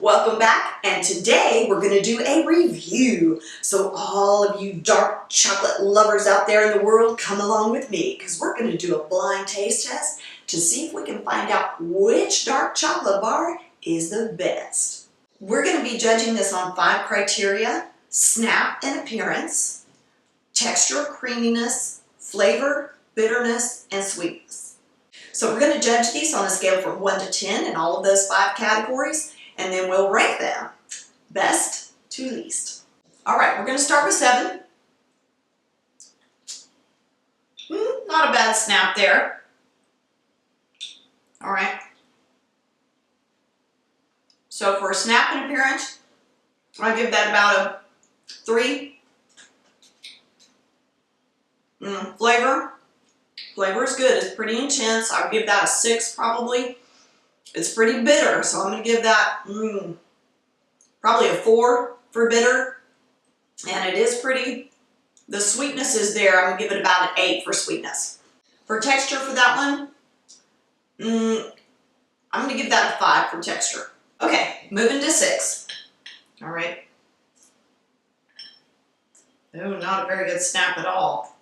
Welcome back, and today we're going to do a review. So all of you dark chocolate lovers out there in the world, come along with me because we're going to do a blind taste test to see if we can find out which dark chocolate bar is the best. We're going to be judging this on 5 criteria: snap and appearance, texture, creaminess, flavor, bitterness, and sweetness. So we're going to judge these on a scale from 1 to 10 in all of those 5 categories, and then we'll rank them best to least. All right, we're going to start with 7. Not a bad snap there. All right. So for snap and appearance, I'll give that about a 3. Flavor is good. It's pretty intense. I'll give that a 6 probably. It's pretty bitter, so I'm going to give that probably a 4 for bitter. And it is pretty, the sweetness is there. I'm going to give it about an 8 for sweetness. For texture for that one, I'm going to give that a 5 for texture. Okay, moving to 6. All right. Oh, not a very good snap at all.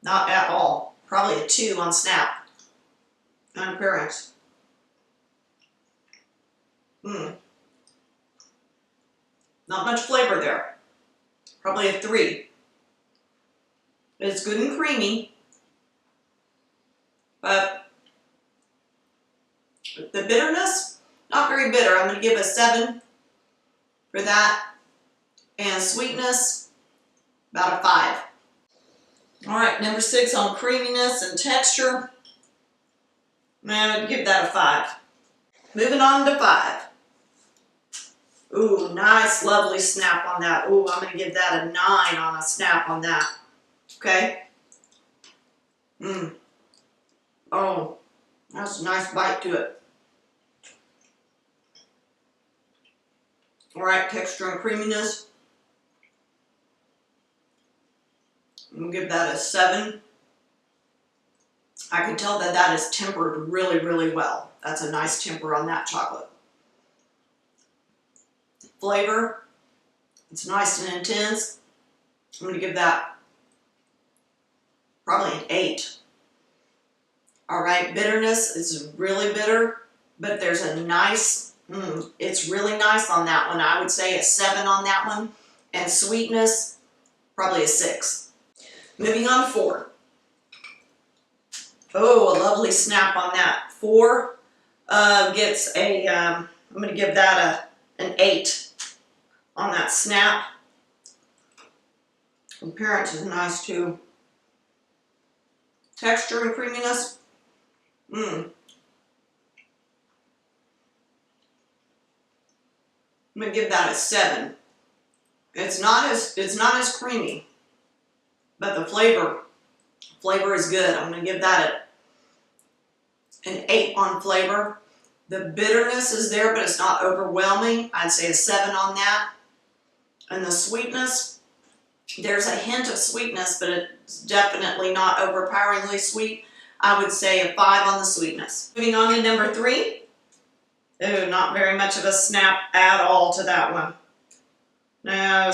Not at all. Probably a 2 on snap and appearance. Not much flavor there. Probably a 3. It's good and creamy, but the bitterness, not very bitter. I'm going to give a 7 for that, and sweetness, about a 5. All right, number 6 on creaminess and texture. I would give that a 5. Moving on to 5. Ooh, nice, lovely snap on that. Ooh, I'm going to give that a 9 on a snap on that. Okay. Oh, that's a nice bite to it. All right, texture and creaminess. I'm going to give that a 7. I can tell that that is tempered really, really well. That's a nice temper on that chocolate. Flavor, it's nice and intense. I'm going to give that probably an 8. All right, bitterness is really bitter, but there's a nice, it's really nice on that one. I would say a 7 on that one. And sweetness, probably a 6. Moving on to 4. Oh, a lovely snap on that. 4 gets a, I'm going to give that an 8 on that snap. Appearance is nice too. Texture and creaminess. I'm going to give that a 7. It's not as creamy, but the flavor is good. I'm going to give that an 8 on flavor. The bitterness is there, but it's not overwhelming. I'd say a 7 on that. And the sweetness, there's a hint of sweetness, but it's definitely not overpoweringly sweet. I would say a 5 on the sweetness. Moving on to number 3. Oh, not very much of a snap at all to that one. Now,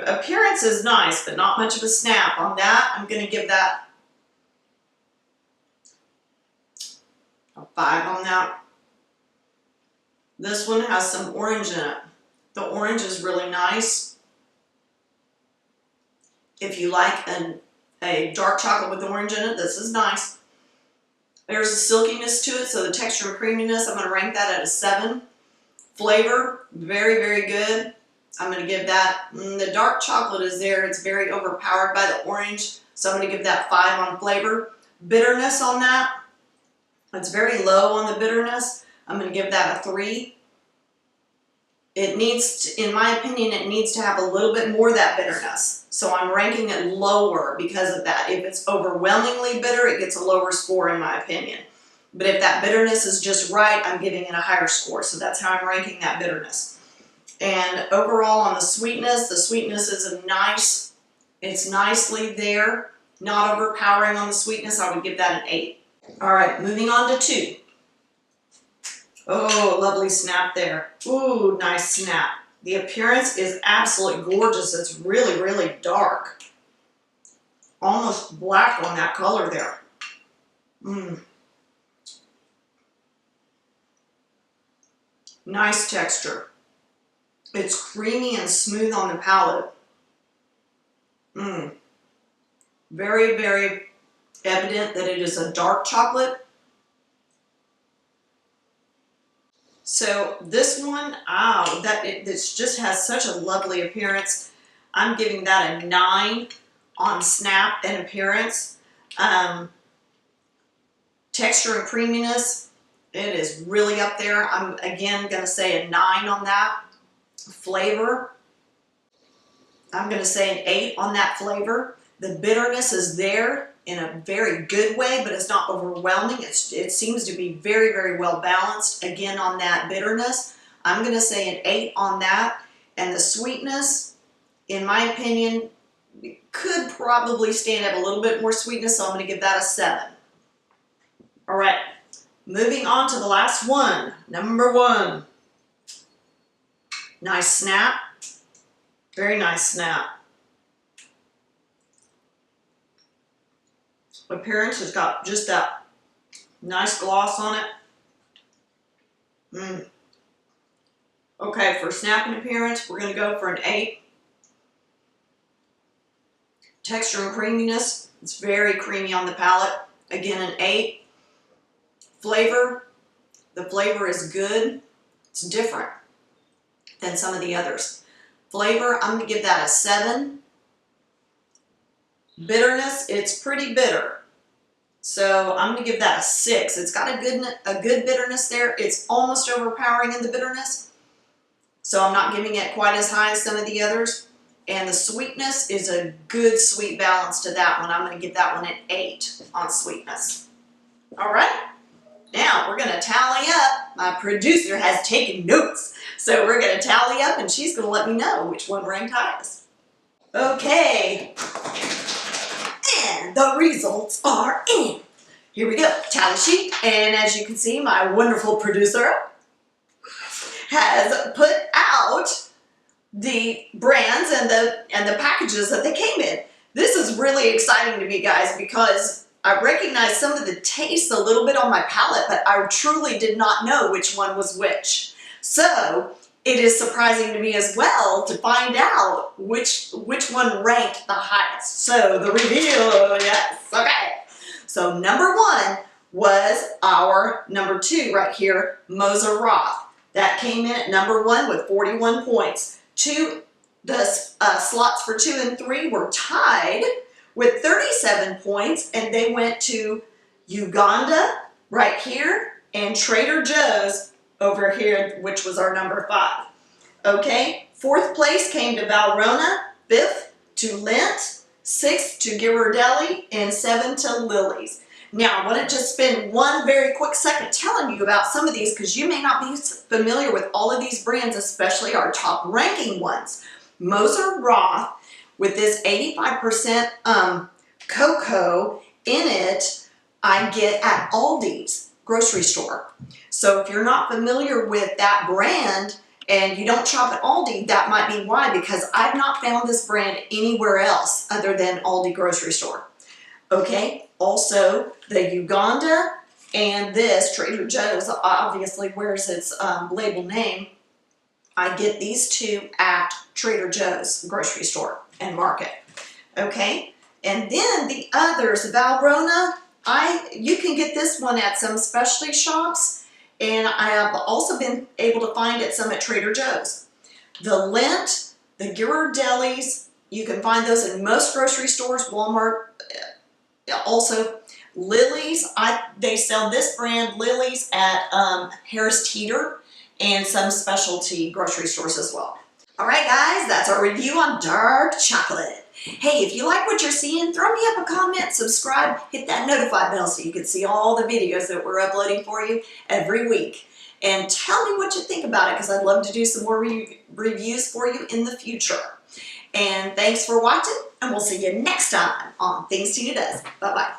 appearance is nice, but not much of a snap on that. I'm going to give that a 5 on that. This one has some orange in it. The orange is really nice. If you like a dark chocolate with orange in it, this is nice. There's a silkiness to it, so the texture and creaminess, I'm going to rank that at a 7. Flavor, very, very good. I'm going to give that, the dark chocolate is there. It's very overpowered by the orange, so I'm going to give that 5 on flavor. Bitterness on that, it's very low on the bitterness. I'm going to give that a 3. It needs to, in my opinion, it needs to have a little bit more of that bitterness. So I'm ranking it lower because of that. If it's overwhelmingly bitter, it gets a lower score in my opinion. But if that bitterness is just right, I'm giving it a higher score. So that's how I'm ranking that bitterness. And overall on the sweetness is a nice, it's nicely there. Not overpowering on the sweetness. I would give that an 8. All right, moving on to 2. Oh, lovely snap there. Ooh, nice snap. The appearance is absolutely gorgeous. It's really, really dark. Almost black on that color there. Nice texture. It's creamy and smooth on the palate. Very, very evident that it is a dark chocolate. So this one, this just has such a lovely appearance. I'm giving that a 9 on snap and appearance. Texture and creaminess, it is really up there. I'm again going to say a 9 on that. Flavor, I'm going to say an 8 on that flavor. The bitterness is there in a very good way, but it's not overwhelming. It seems to be very, very well balanced. Again, on that bitterness, I'm going to say an 8 on that. And the sweetness, in my opinion, could probably stand at a little bit more sweetness, so I'm going to give that a 7. All right, moving on to the last one, number 1. Nice snap, very nice snap. Appearance has got just that nice gloss on it. Okay, for snap and appearance, we're going to go for an 8. Texture and creaminess, it's very creamy on the palate. Again, an 8. Flavor, the flavor is good. It's different than some of the others. Flavor, I'm going to give that a 7. Bitterness, it's pretty bitter. So I'm going to give that a 6. It's got a good bitterness there. It's almost overpowering in the bitterness. So I'm not giving it quite as high as some of the others. And the sweetness is a good sweet balance to that one. I'm going to give that one an 8 on sweetness. All right. Now we're going to tally up. My producer has taken notes. So we're going to tally up and she's going to let me know which one ranked highest. Okay. And the results are in. Here we go. Tally sheet. And as you can see, my wonderful producer has put out the brands and the packages that they came in. This is really exciting to me, guys, because I recognize some of the taste a little bit on my palate, but I truly did not know which one was which. So it is surprising to me as well to find out which one ranked the highest. So the reveal, yes, okay. So number 1 was our number 2 right here, Moser Roth. That came in at number 1 with 41 points. The slots for 2 and 3 were tied with 37 points, and they went to Uganda right here and Trader Joe's over here, which was our number 5. Okay, 4th place came to Valrhona, 5th to Lent, 6th to Ghirardelli, and 7 to Lily's. Now, I want to just spend one very quick second telling you about some of these because you may not be familiar with all of these brands, especially our top ranking ones. Moser Roth, with this 85% cocoa in it, I get at Aldi's grocery store. So if you're not familiar with that brand and you don't shop at Aldi, that might be why, because I've not found this brand anywhere else other than Aldi grocery store. Okay, also the Uganda and this Trader Joe's obviously wears its label name. I get these 2 at Trader Joe's grocery store and market. Okay, and then the others, Valrhona, you can get this one at some specialty shops, and I have also been able to find it some at Trader Joe's. The Lent, the Ghirardelli's, you can find those in most grocery stores, Walmart, also Lily's. They sell this brand, Lily's, at Harris Teeter and some specialty grocery stores as well. All right, guys, that's our review on dark chocolate. Hey, if you like what you're seeing, throw me up a comment, subscribe, hit that notify bell so you can see all the videos that we're uploading for you every week. And tell me what you think about it, because I'd love to do some more reviews for you in the future. And thanks for watching, and we'll see you next time on Things Tina Does. Bye-bye.